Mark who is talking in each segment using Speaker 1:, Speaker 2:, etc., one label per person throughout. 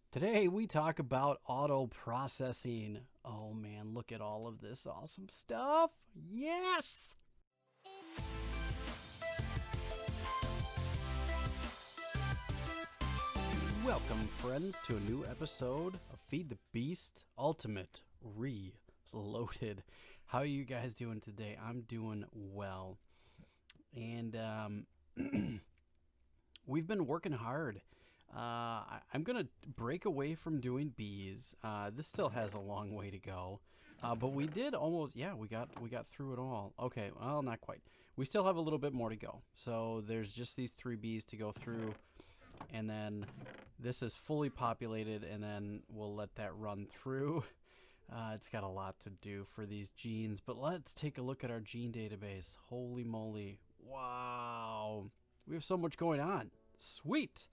Speaker 1: Today we talk about auto processing. Oh man, look at all of this awesome stuff. Yes! Welcome, friends, to a new episode of Feed the Beast Ultimate Reloaded. How are you guys doing today? I'm doing well. And we've been working hard. I'm gonna break away from doing bees. This still has a long way to go, but we did almost. Yeah, we got through it all. Okay, well, not quite. We still have a little bit more to go. So there's just these 3 bees to go through, and then this is fully populated, and then we'll let that run through. It's got a lot to do for these genes, but let's take a look at our gene database. Holy moly! Wow, we have so much going on. Sweet.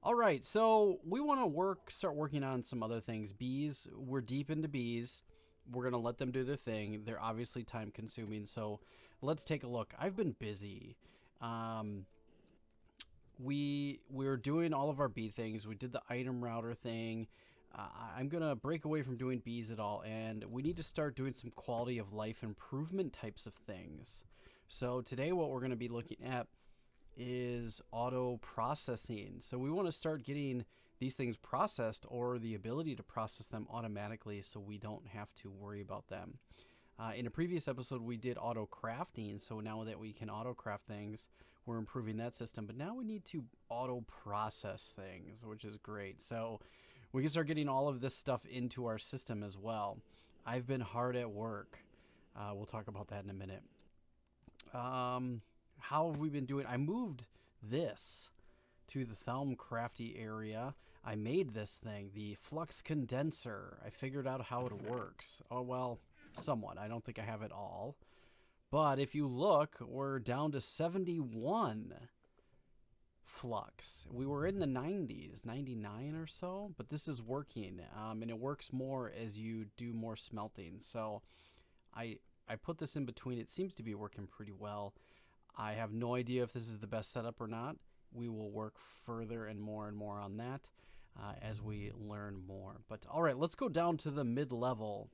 Speaker 1: All right, so we want to start working on some other things. Bees, we're deep into bees. We're going to let them do their thing. They're obviously time consuming, so let's take a look. I've been busy. We're doing all of our bee things. We did the item router thing. I'm going to break away from doing bees at all, and we need to start doing some quality of life improvement types of things. So today what we're going to be looking at is auto processing. So we want to start getting these things processed, or the ability to process them automatically, so we don't have to worry about them. In a previous episode we did auto crafting, so now that we can auto craft things, we're improving that system. But now we need to auto process things, which is great. So we can start getting all of this stuff into our system as well. I've been hard at work. We'll talk about that in a minute. How have we been doing? I moved this to the Thelmcrafty area. I made this thing, the Flux Condenser. I figured out how it works. Oh, well, somewhat. I don't think I have it all. But if you look, we're down to 71 flux. We were in the 90s, 99 or so, but this is working. And it works more as you do more smelting. So I put this in between. It seems to be working pretty well. I have no idea if this is the best setup or not. We will work further and more on that as we learn more. But all right, let's go down to the mid-level.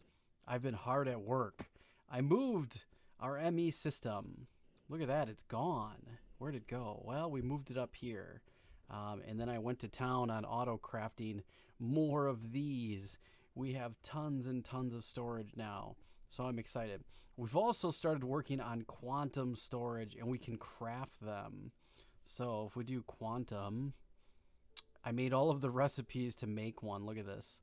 Speaker 1: I've been hard at work. I moved our ME system. Look at that, it's gone. Where'd it go? Well, we moved it up here. And then I went to town on auto crafting more of these. We have tons and tons of storage now. So I'm excited. We've also started working on quantum storage, and we can craft them. So if we do quantum, I made all of the recipes to make one. Look at this.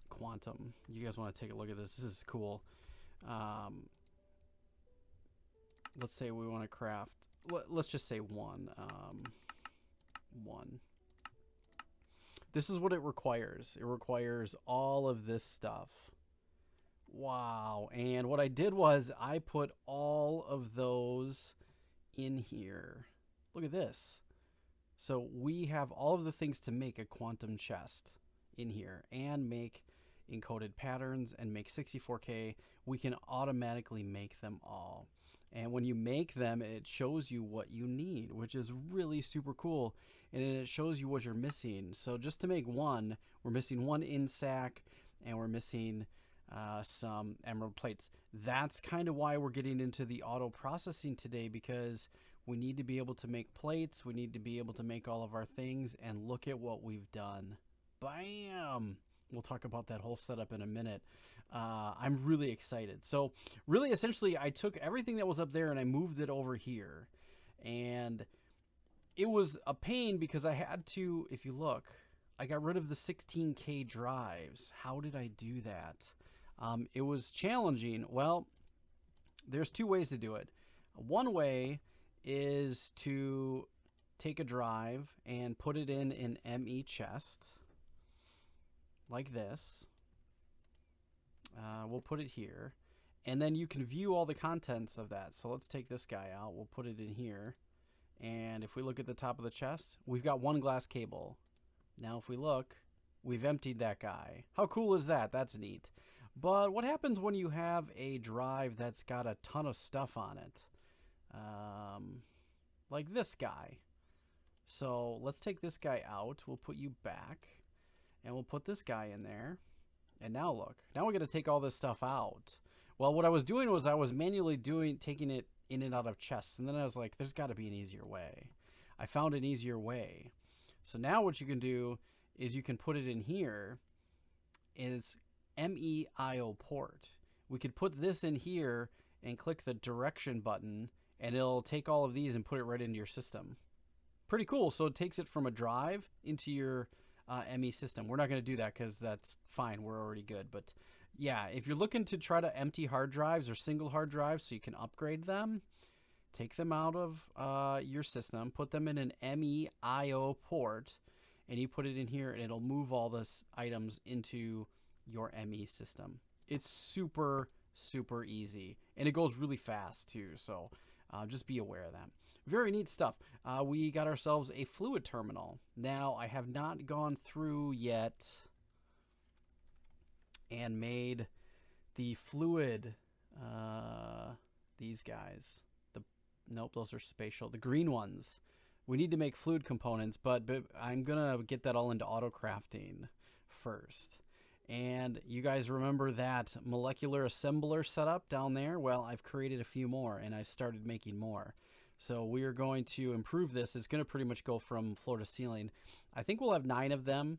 Speaker 1: Quantum. You guys want to take a look at this? This is cool. Let's say we want to craft. Let's just say one. One. This is what it requires. It requires all of this stuff. Wow. And what I did was I put all of those in here. Look at this. So we have all of the things to make a quantum chest in here, and make encoded patterns, and make 64K. We can automatically make them all. And when you make them, it shows you what you need, which is really super cool. And it shows you what you're missing. So just to make one, we're missing one insac, and we're missing some emerald plates. That's kind of why we're getting into the auto processing today, because we need to be able to make plates. We need to be able to make all of our things, and look at what we've done. Bam! We'll talk about that whole setup in a minute. I'm really excited. So really, essentially, I took everything that was up there and I moved it over here. And it was a pain because I had to, if you look, I got rid of the 16K drives. How did I do that? It was challenging. Well, there's 2 ways to do it. One way is to take a drive and put it in an ME chest, like this. We'll put it here, and then you can view all the contents of that. So let's take this guy out. We'll put it in here, and if we look at the top of the chest, we've got 1 glass cable. Now if we look, we've emptied that guy. How cool is that? That's neat. But what happens when you have a drive that's got a ton of stuff on it? Like this guy. So let's take this guy out. We'll put you back, and we'll put this guy in there. And now look, now we're going to take all this stuff out. Well, what I was doing was I was manually taking it in and out of chests. And then I was like, there's got to be an easier way. I found an easier way. So now what you can do is you can put it in here is MEIO port. We could put this in here and click the direction button, and it'll take all of these and put it right into your system. Pretty cool. So it takes it from a drive into your ME system. We're not going to do that because that's fine. We're already good. But yeah, if you're looking to try to empty hard drives or single hard drives so you can upgrade them, take them out of your system, put them in an MEIO port, and you put it in here, and it'll move all this items into your ME system. It's super, super easy, and it goes really fast too. So just be aware of that. Very neat stuff. We got ourselves a fluid terminal. Now, I have not gone through yet and made the fluid, these guys. Nope, those are spatial. The green ones. We need to make fluid components, but I'm going to get that all into auto crafting first. And you guys remember that molecular assembler setup down there? Well, I've created a few more, and I've started making more. So we are going to improve this. It's going to pretty much go from floor to ceiling. I think we'll have 9 of them,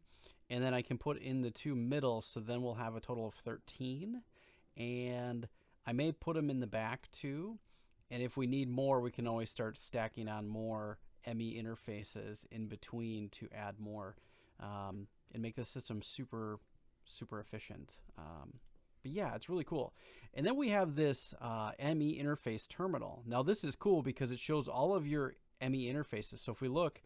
Speaker 1: and then I can put in the 2 middle, so then we'll have a total of 13. And I may put them in the back too. And if we need more, we can always start stacking on more ME interfaces in between to add more and make the system super, super efficient. But yeah, it's really cool. And then we have this ME interface terminal. Now this is cool because it shows all of your ME interfaces. So if we look,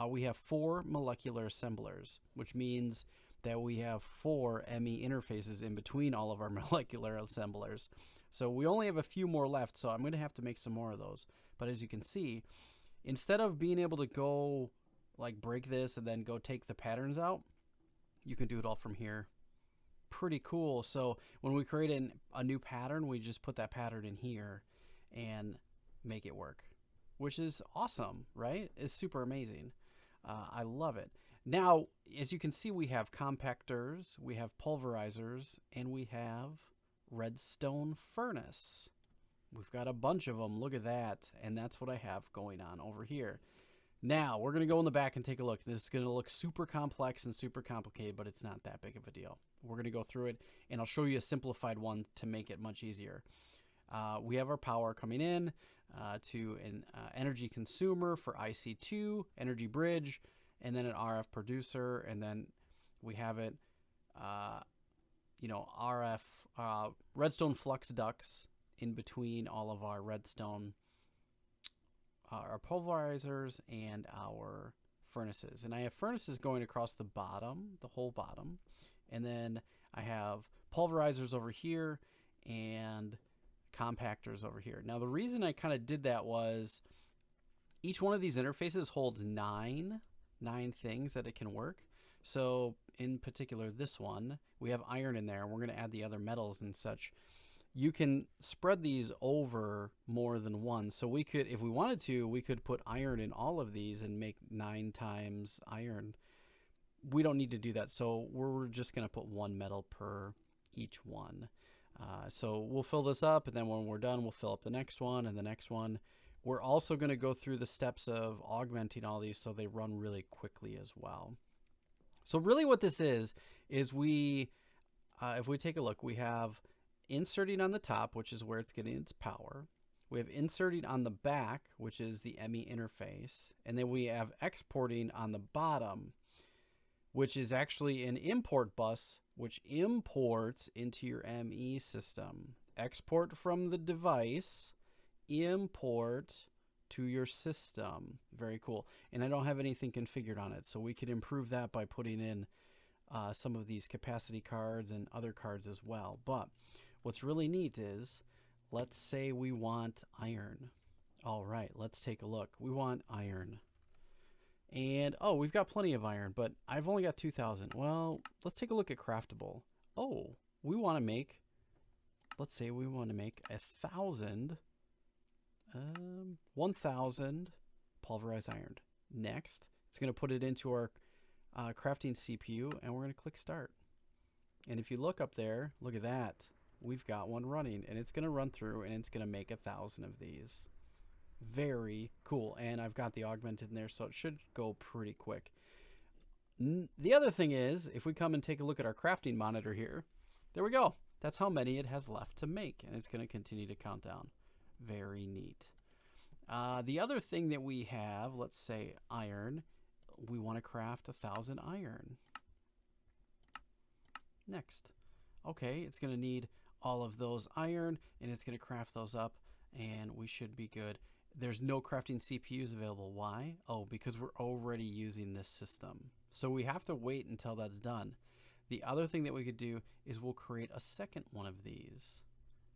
Speaker 1: we have 4 molecular assemblers, which means that we have 4 ME interfaces in between all of our molecular assemblers. So we only have a few more left, so I'm going to have to make some more of those. But as you can see, instead of being able to go like break this and then go take the patterns out, you can do it all from here. Pretty cool. So when we create a new pattern, we just put that pattern in here and make it work, which is awesome, right? It's super amazing. I love it. Now, as you can see, we have compactors, we have pulverizers, and we have Redstone Furnace. We've got a bunch of them. Look at that. And that's what I have going on over here. Now, we're going to go in the back and take a look. This is going to look super complex and super complicated, but it's not that big of a deal. We're going to go through it, and I'll show you a simplified one to make it much easier. We have our power coming in to an energy consumer for IC2, energy bridge, and then an RF producer, and then we have it, RF, redstone flux ducts in between all of our redstone our pulverizers and our furnaces. And I have furnaces going across the bottom, the whole bottom. And then I have pulverizers over here and compactors over here. Now, the reason I kind of did that was each one of these interfaces holds nine things that it can work. So in particular, this one, we have iron in there, and we're going to add the other metals and such. You can spread these over more than one. So we could, if we wanted to, we could put iron in all of these and make 9 times iron. We don't need to do that. So we're just going to put 1 metal per each one. So we'll fill this up, and then when we're done, we'll fill up the next one and the next one. We're also going to go through the steps of augmenting all these so they run really quickly as well. So really what this is we, if we take a look, we have inserting on the top, which is where it's getting its power. We have inserting on the back, which is the ME interface. And then we have exporting on the bottom, which is actually an import bus, which imports into your ME system. Export from the device, import to your system. Very cool. And I don't have anything configured on it, so we could improve that by putting in some of these capacity cards and other cards as well. But what's really neat is, let's say we want iron. All right, let's take a look. We want iron. And, oh, we've got plenty of iron, but I've only got 2,000. Well, let's take a look at craftable. Oh, we want to make, let's say we want to make 1,000 pulverized iron. Next, it's going to put it into our crafting CPU, and we're going to click start. And if you look up there, look at that. We've got one running, and it's going to run through, and it's going to make 1,000 of these. Very cool. And I've got the augmented in there, so it should go pretty quick. The other thing is, if we come and take a look at our crafting monitor here, there we go. That's how many it has left to make, and it's going to continue to count down. Very neat. The other thing that we have, let's say iron, we want to craft 1,000 iron. Next. Okay, it's going to need all of those iron, and it's going to craft those up, and we should be good. There's no crafting CPUs available. Why? Oh, because we're already using this system. So we have to wait until that's done. The other thing that we could do is we'll create a second one of these.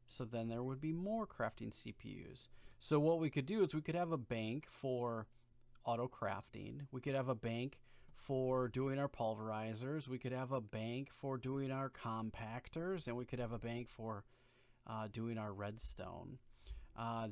Speaker 1: So then there would be more crafting CPUs. So what we could do is we could have a bank for auto crafting. We could have a bank for doing our pulverizers. We could have a bank for doing our compactors, and we could have a bank for doing our redstone.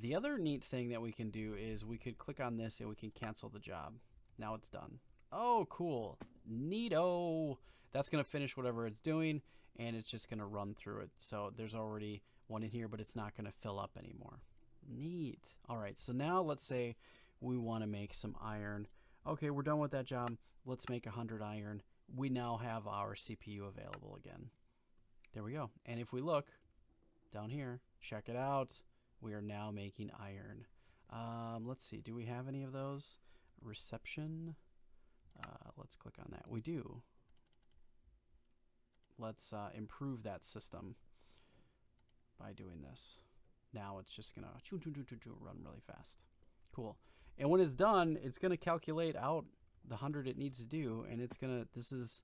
Speaker 1: The other neat thing that we can do is we could click on this and we can cancel the job. Now it's done. Oh, cool. Neato. That's going to finish whatever it's doing, and it's just going to run through it. So there's already one in here, but it's not going to fill up anymore. Neat. All right, so now let's say we want to make some iron. Okay, we're done with that job. Let's make 100 iron. We now have our CPU available again. There we go. And if we look down here, check it out. We are now making iron. Let's see. Do we have any of those? Reception. Let's click on that. We do. Let's improve that system by doing this. Now it's just going to run really fast. Cool. And when it's done, it's going to calculate out the 100 it needs to do. And it's going to, this is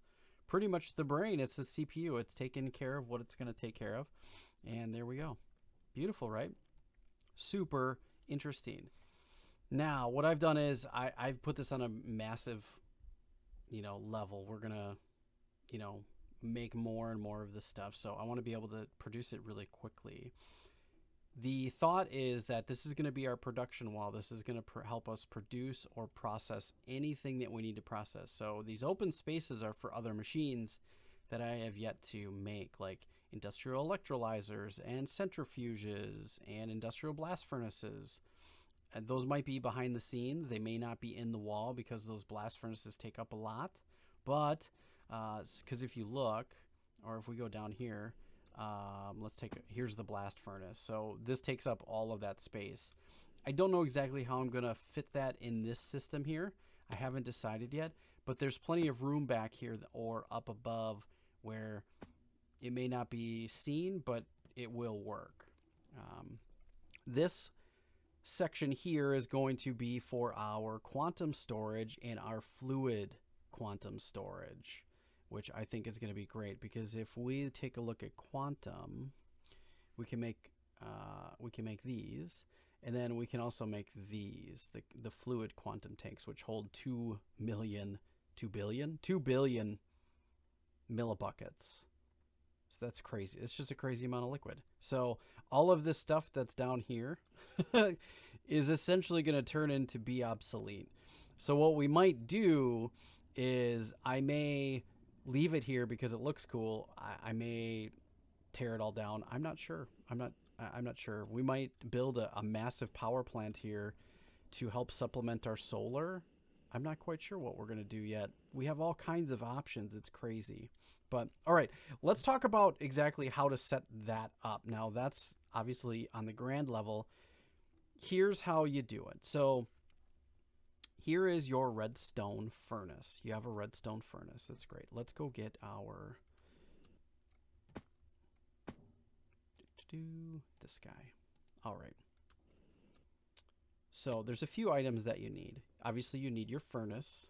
Speaker 1: pretty much the brain. It's the CPU. It's taking care of what it's going to take care of. And there we go. Beautiful, right? Super interesting. Now, what I've done is I've put this on a massive, level. We're going to, make more and more of this stuff. So I want to be able to produce it really quickly. The thought is that this is going to be our production wall. This is going to help us produce or process anything that we need to process. So these open spaces are for other machines that I have yet to make, like industrial electrolyzers and centrifuges and industrial blast furnaces. And those might be behind the scenes. They may not be in the wall because those blast furnaces take up a lot. But because if you look, or if we go down here, here's the blast furnace. So this takes up all of that space. I don't know exactly how I'm going to fit that in this system here. I haven't decided yet, but there's plenty of room back here or up above where it may not be seen, but it will work. This section here is going to be for our quantum storage and our fluid quantum storage, which I think is going to be great, because if we take a look at quantum, we can make these, and then we can also make these, the fluid quantum tanks, which hold 2 billion millibuckets. So that's crazy. It's just a crazy amount of liquid. So all of this stuff that's down here is essentially going to turn into be obsolete. So what we might do is I may leave it here because it looks cool. I may tear it all down. I'm not sure. I'm not sure. We might build a massive power plant here to help supplement our solar. I'm not quite sure what we're going to do yet. We have all kinds of options. It's crazy. But all right, let's talk about exactly how to set that up. Now that's obviously on the grand level. Here's how you do it. So here is your redstone furnace. You have a redstone furnace. That's great. Let's go get our this guy. All right. So there's a few items that you need. Obviously, you need your furnace,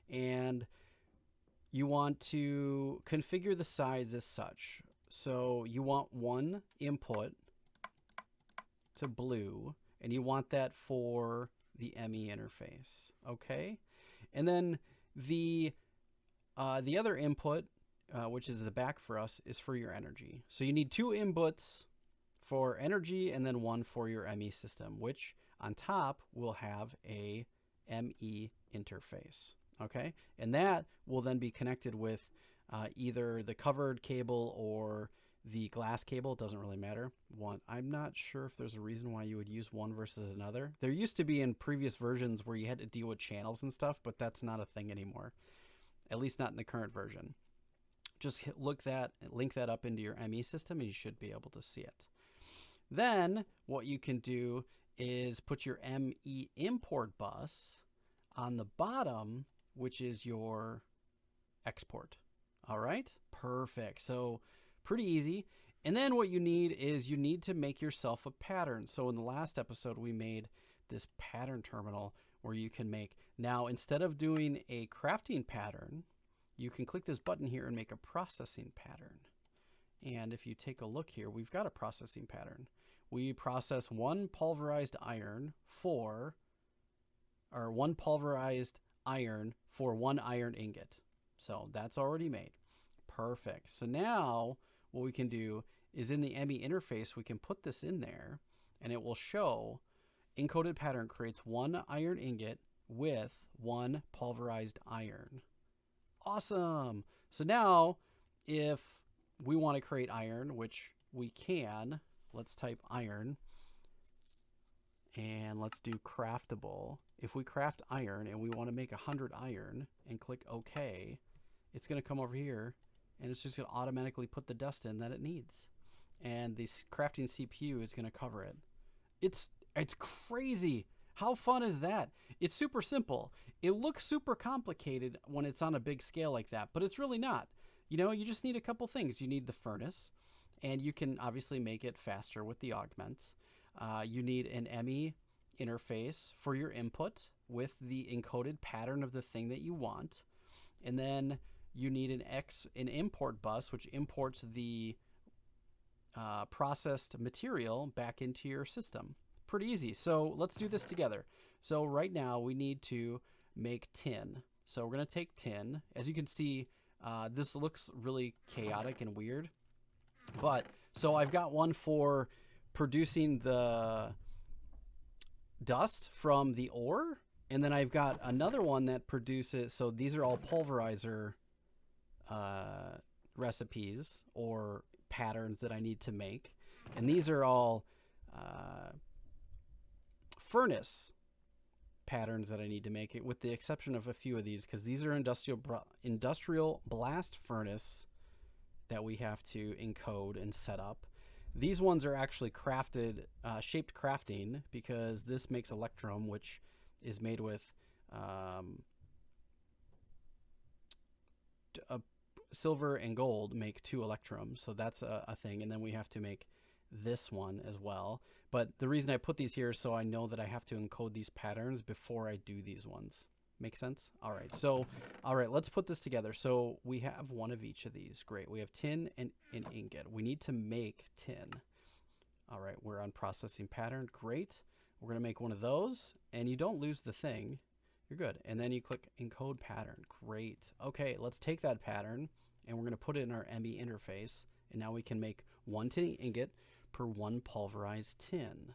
Speaker 1: and you want to configure the size as such. So you want one input to blue, and you want that for the ME interface. Okay, and then the other input, which is the back for us, is for your energy. So you need 2 inputs for energy and then one for your ME system, which on top will have a ME interface. Okay, and that will then be connected with either the covered cable or the glass cable. It doesn't really matter. I'm not sure if there's a reason why you would use one versus another. There used to be in previous versions where you had to deal with channels and stuff, but that's not a thing anymore. At least not in the current version. Just link that up into your ME system and you should be able to see it. Then what you can do is put your ME import bus on the bottom, which is your export. All right, perfect. So pretty easy. And then what you need is you need to make yourself a pattern. So in the last episode, we made this pattern terminal where you can make, now instead of doing a crafting pattern, you can click this button here and make a processing pattern. And if you take a look here, we've got a processing pattern. We process one pulverized iron for one iron ingot. So that's already made. Perfect. So now what we can do is in the ME interface, we can put this in there and it will show encoded pattern creates one iron ingot with one pulverized iron. Awesome. So now if we want to create iron, which we can, let's type iron and let's do craftable. If we craft iron and we want to make 100 iron and click OK, it's going to come over here and it's just going to automatically put the dust in that it needs. And the crafting CPU is going to cover it. It's crazy. How fun is that? It's super simple. It looks super complicated when it's on a big scale like that, but it's really not. You know, you just need a couple things. You need the furnace, and you can obviously make it faster with the augments. You need an ME interface for your input with the encoded pattern of the thing that you want. And then you need an import bus, which imports the processed material back into your system. Pretty easy. So let's do this together. So right now we need to make tin. So we're going to take tin. As you can see, this looks really chaotic and weird. But so I've got one for producing the dust from the ore. And then I've got another one that produces, so these are all pulverizer recipes or patterns that I need to make. And these are all furnace patterns that I need to make, it with the exception of a few of these, because these are industrial blast furnace that we have to encode and set up. These ones are actually crafted, shaped crafting, because this makes electrum, which is made with silver and gold make 2 electrums. So that's a thing. And then we have to make this one as well. But the reason I put these here is so I know that I have to encode these patterns before I do these ones. Make sense? All right. So, all right, let's put this together. So we have one of each of these. Great. We have tin and an ingot. We need to make tin. All right. We're on processing pattern. Great. We're going to make one of those, and you don't lose the thing. You're good. And then you click encode pattern. Great. Okay. Let's take that pattern and we're going to put it in our ME interface. And now we can make 1 tin ingot per 1 pulverized tin.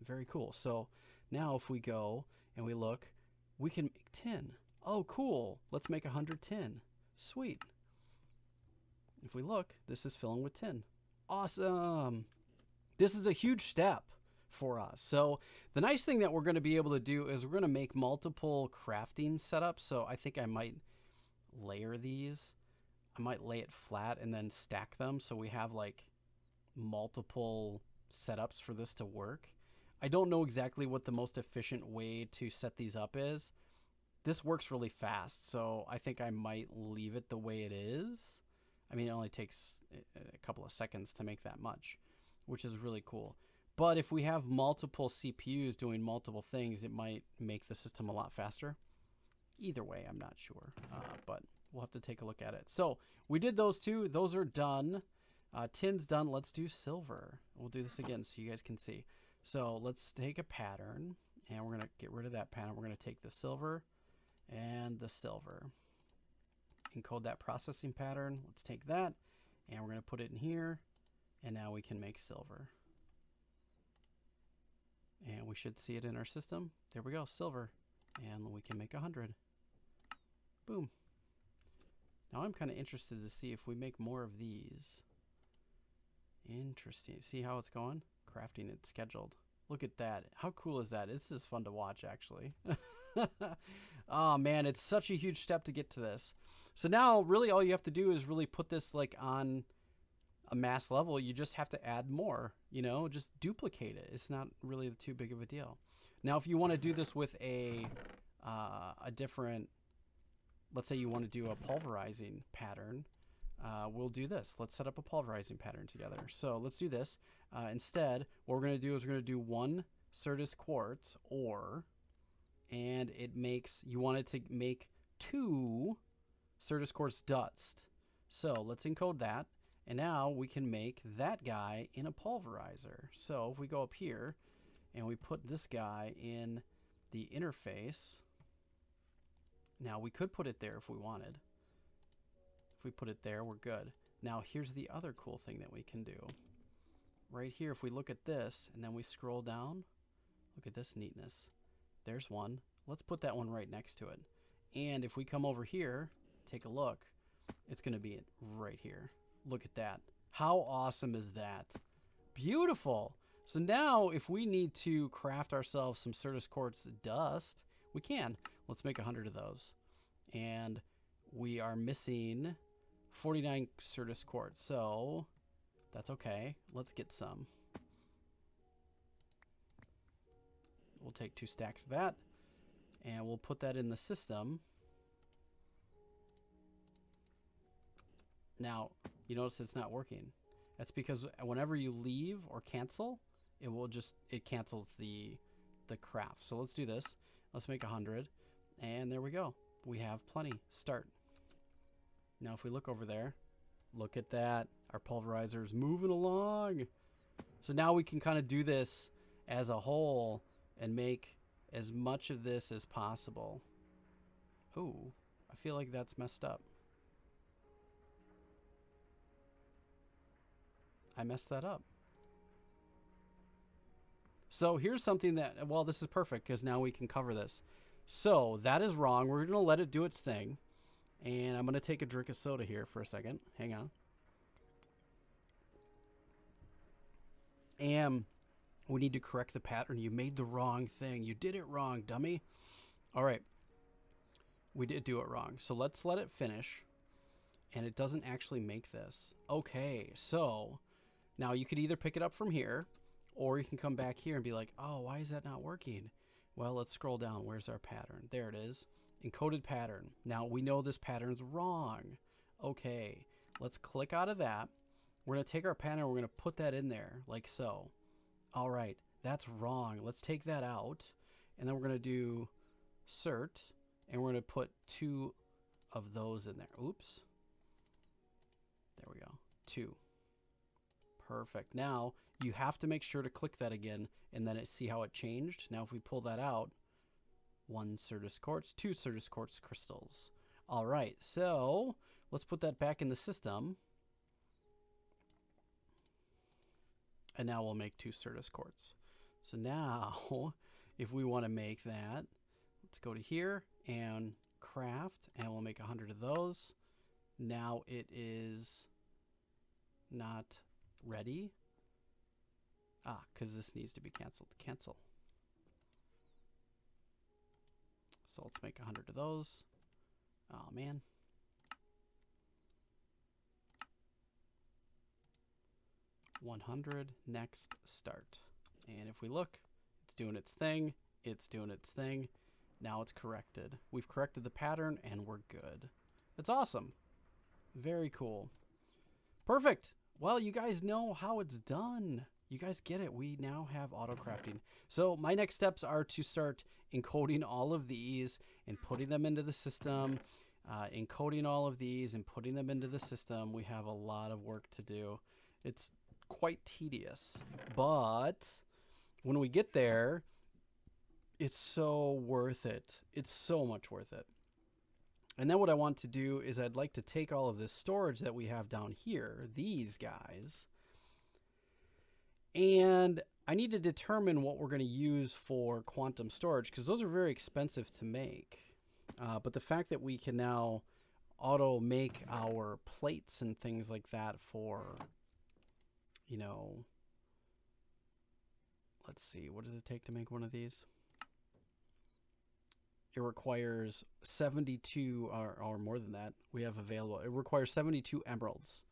Speaker 1: Very cool. So now if we go and we look, we can make tin. Oh, cool. Let's make 100 tin. Sweet. If we look, this is filling with tin. Awesome. This is a huge step for us. So the nice thing that we're going to be able to do is we're going to make multiple crafting setups. So I think I might layer these. I might lay it flat and then stack them so we have like multiple setups for this to work. I don't know exactly what the most efficient way to set these up is. This works really fast, so I think I might leave it the way it is. I mean, it only takes a couple of seconds to make that much, which is really cool. But if we have multiple CPUs doing multiple things, it might make the system a lot faster. Either way, I'm not sure, but we'll have to take a look at it. So we did those two. Those are done. Tin's done. Let's do silver. We'll do this again so you guys can see. So let's take a pattern, and we're going to get rid of that pattern. We're going to take the silver and the silver. Encode that processing pattern. Let's take that, and we're going to put it in here, and now we can make silver. And we should see it in our system. There we go, silver. And we can make 100. Boom. Now I'm kind of interested to see if we make more of these. Interesting. See how it's going? Crafting it scheduled. Look at that. How cool is that? This is fun to watch, actually. Oh, man, it's such a huge step to get to this. So now, really, all you have to do is really put this, like, on a mass level. You just have to add more, you know? Just duplicate it. It's not really too big of a deal. Now, if you want to do this with a different... Let's say you want to do a pulverizing pattern. We'll do this. Let's set up a pulverizing pattern together. So let's do this. Instead, what we're going to do is we're going to do 1 Certus quartz ore, and it makes, you want it to make 2 Certus quartz dust. So let's encode that, and now we can make that guy in a pulverizer. So if we go up here and we put this guy in the interface, now we could put it there if we wanted. If we put it there, we're good. Now here's the other cool thing that we can do. Right here, if we look at this and then we scroll down, look at this neatness. There's one. Let's put that one right next to it. And if we come over here, take a look, it's going to be right here. Look at that. How awesome is that? Beautiful. So now if we need to craft ourselves some Certus quartz dust, we can. Let's make 100 of those. And we are missing 49 Certus quartz. So that's okay. Let's get some. We'll take 2 stacks of that, and we'll put that in the system. Now, you notice it's not working. That's because whenever you leave or cancel, it cancels the craft. So let's do this. Let's make 100, and there we go. We have plenty. Start. Now, if we look over there, look at that. Our pulverizer is moving along. So now we can kind of do this as a whole and make as much of this as possible. Ooh, I feel like that's messed up. I messed that up. So here's something that, well, this is perfect because now we can cover this. So that is wrong. We're going to let it do its thing. And I'm going to take a drink of soda here for a second. Hang on. And we need to correct the pattern. You made the wrong thing. You did it wrong, dummy. All right. We did do it wrong. So let's let it finish. And it doesn't actually make this. Okay, so now you could either pick it up from here, or you can come back here and be like, oh, why is that not working? Well, let's scroll down. Where's our pattern? There it is. Encoded pattern. Now we know this pattern's wrong. Okay, let's click out of that. We're going to take our pattern, we're going to put that in there like so. All right, that's wrong. Let's take that out, and then we're going to do cert, and we're going to put 2 of those in there. Oops. There we go. 2. Perfect. Now you have to make sure to click that again, and then see how it changed. Now if we pull that out, 1 Certus quartz, 2 Certus quartz crystals. All right, so let's put that back in the system. And now we'll make 2 Certus quartz. So now, if we want to make that, let's go to here and craft, and we'll make 100 of those. Now it is not ready. Because this needs to be canceled. Cancel. So let's make 100 of those. Oh, man. $100. Next, start. And if we look, it's doing its thing. It's doing its thing. Now it's corrected. We've corrected the pattern, and we're good. That's awesome. Very cool. Perfect. Well, you guys know how it's done. You guys get it. We now have auto crafting. So my next steps are to start encoding all of these and putting them into the system, encoding all of these and putting them into the system. We have a lot of work to do. It's quite tedious, but when we get there, it's so worth it. It's so much worth it. And then what I want to do is I'd like to take all of this storage that we have down here, these guys, and I need to determine what we're going to use for quantum storage, because those are very expensive to make. But the fact that we can now auto make our plates and things like that for, you know, let's see, what does it take to make one of these? It requires 72 or more than that we have available. It requires 72 emeralds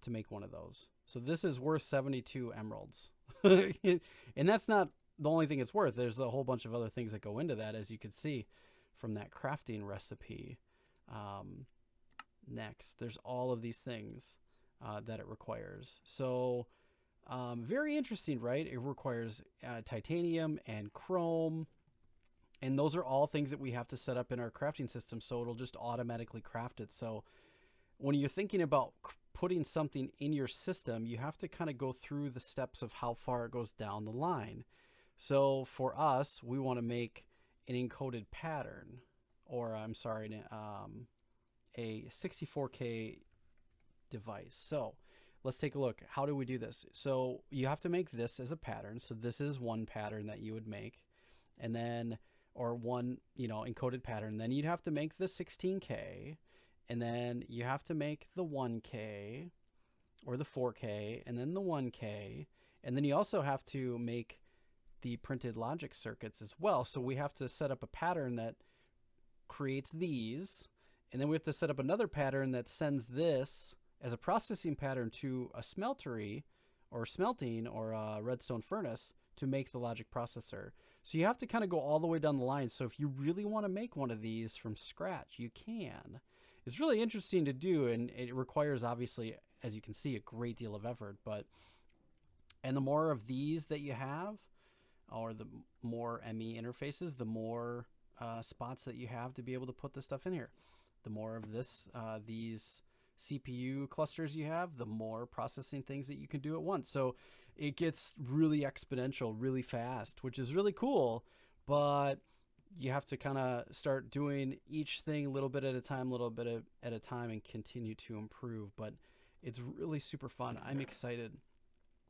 Speaker 1: to make one of those. So this is worth 72 emeralds. And that's not the only thing it's worth. There's a whole bunch of other things that go into that, as you can see from that crafting recipe. Next, there's all of these things that it requires. So very interesting, right? It requires titanium and chrome. And those are all things that we have to set up in our crafting system, so it'll just automatically craft it. So when you're thinking about putting something in your system, you have to kind of go through the steps of how far it goes down the line. So for us, we want to make an encoded pattern, or I'm sorry, a 64K device. So let's take a look. How do we do this? So you have to make this as a pattern. So this is one pattern that you would make, and then, or one, you know, encoded pattern. Then you'd have to make the 16K, and then you have to make the 1K or the 4K, and then the 1K, and then you also have to make the printed logic circuits as well. So we have to set up a pattern that creates these, and then we have to set up another pattern that sends this as a processing pattern to a smeltery or smelting or a Redstone Furnace to make the logic processor. So you have to kind of go all the way down the line. So if you really want to make one of these from scratch, you can. It's really interesting to do, and it requires, obviously, as you can see, a great deal of effort. And the more of these that you have, or the more ME interfaces, the more spots that you have to be able to put this stuff in here. The more of this, these CPU clusters you have, the more processing things that you can do at once. So it gets really exponential really fast, which is really cool, but you have to kind of start doing each thing a little bit at a time, and continue to improve. But it's really super fun. I'm excited.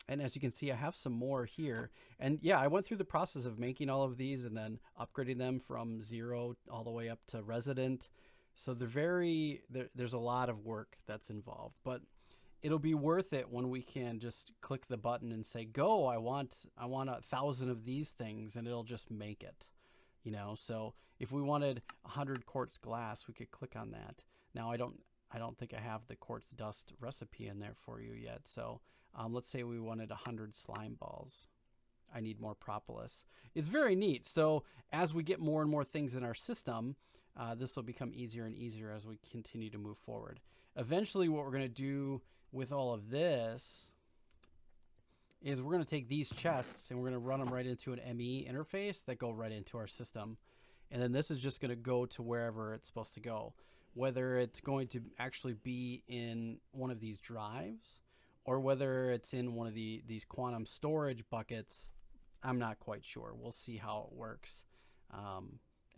Speaker 1: And as you can see, I have some more here. And yeah, I went through the process of making all of these and then upgrading them from 0 all the way up to resident. So there's a lot of work that's involved, but it'll be worth it when we can just click the button and say, go, I want 1,000 of these things, and it'll just make it, you know? So if we wanted 100 quartz glass, we could click on that. Now I don't think I have the quartz dust recipe in there for you yet. So let's say we wanted 100 slime balls. I need more propolis. It's very neat. So as we get more and more things in our system, this will become easier and easier as we continue to move forward. Eventually, what we're going to do with all of this is we're going to take these chests and we're going to run them right into an ME interface that go right into our system. And then this is just going to go to wherever it's supposed to go. Whether it's going to actually be in one of these drives or whether it's in one of these quantum storage buckets, I'm not quite sure. We'll see how it works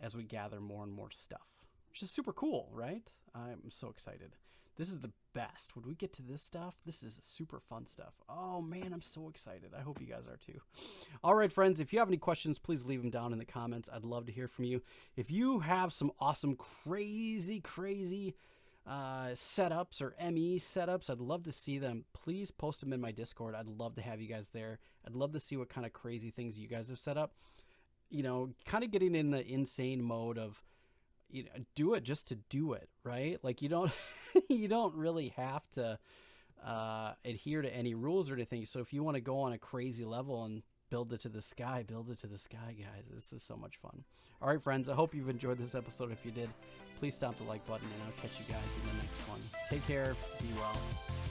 Speaker 1: as we gather more and more stuff, which is super cool, right? I'm so excited. This is the best. When we get to this stuff, this is super fun stuff. Oh man, I'm so excited. I hope you guys are too. All right, friends, if you have any questions, please leave them down in the comments. I'd love to hear from you. If you have some awesome, crazy setups or ME setups, I'd love to see them. Please post them in my Discord. I'd love to have you guys there. I'd love to see what kind of crazy things you guys have set up. You know, kind of getting in the insane mode of, you know, do it just to do it, right? Like you don't you don't really have to adhere to any rules or anything. So if you want to go on a crazy level and build it to the sky, guys. This is so much fun. All right, friends, I hope you've enjoyed this episode. If you did, please stomp the like button, and I'll catch you guys in the next one. Take care. Be well.